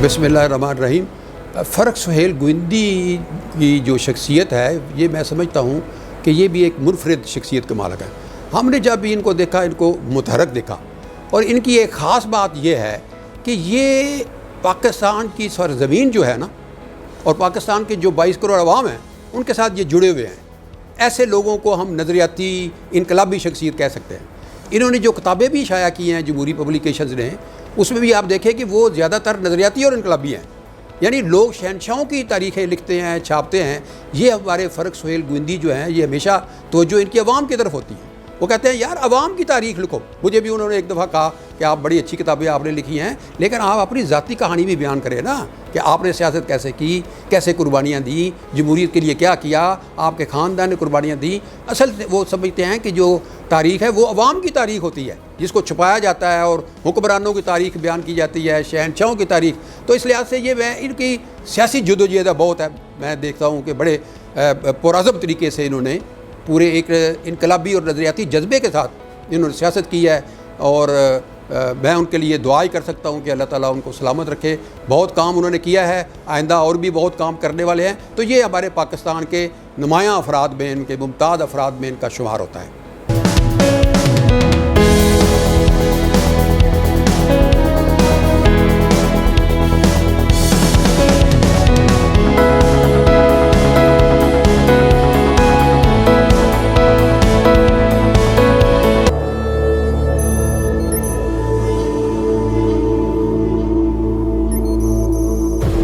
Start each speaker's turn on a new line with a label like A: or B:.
A: बिस्मिल्लाहिर्रहमानिर्रहीम। फ़र्क सुहेल गुइंदी की जो शख्सियत है, ये मैं समझता हूँ कि ये भी एक मुनफरिद शख्सियत के मालिक है। हमने जब भी इनको देखा, इनको मुतहरक देखा, और इनकी एक ख़ास बात यह है कि ये पाकिस्तान की सरज़मीन जो है ना, और पाकिस्तान के जो 22 करोड़ अवाम हैं, उनके साथ ये जुड़े हुए हैं। ऐसे लोगों को हम नज़रियाती इनकलाबी शख्सियत कह सकते हैं। इन्होंने जो किताबें भी शाया की हैं जमहूरी पब्लिकेशंस ने, उसमें भी आप देखें कि वो ज़्यादातर नज़रियाती और इनकलाबी हैं। यानी लोग शहनशाहों की तारीखें लिखते हैं, छापते हैं। ये हमारे फ़र्क सुहेल गुइंदी जो हैं, ये हमेशा तवज्जो इनकी अवाम की तरफ होती है। वो कहते हैं यार अवाम की तारीख़ लिखो। मुझे भी उन्होंने एक दफ़ा कहा कि आप बड़ी अच्छी किताबें आपने लिखी हैं, लेकिन आप अपनी ज़ाती कहानी भी बयान करें ना, कि आपने सियासत कैसे की, कैसे कुर्बानियाँ दी, जमहूरियत के लिए क्या किया, आपके ख़ानदान ने कुर्बानियाँ दी। असल वो समझते हैं कि जो तारीख़ है वो अवाम की तारीख़ होती है, जिसको छुपाया जाता है और हुक्मरानों की तारीख़ बयान की जाती है, शहनशाहों की तारीख़। तो इस लिहाज से ये मैं इनकी सियासी जदोजहद बहुत है। मैं देखता हूँ कि बड़े पुरअज़म तरीके से इन्होंने पूरे एक इनकलाबी और नज़रियाती जज्बे के साथ इन्होंने सियासत की है, और मैं उनके लिए दुआ ही कर सकता हूँ कि अल्लाह ताला उनको सलामत रखे। बहुत काम उन्होंने किया है, आइंदा और भी बहुत काम करने वाले हैं। तो ये हमारे पाकिस्तान के नुमायाँ अफराद में, इनके मुमताज़ अफराद में इनका शुमार होता है।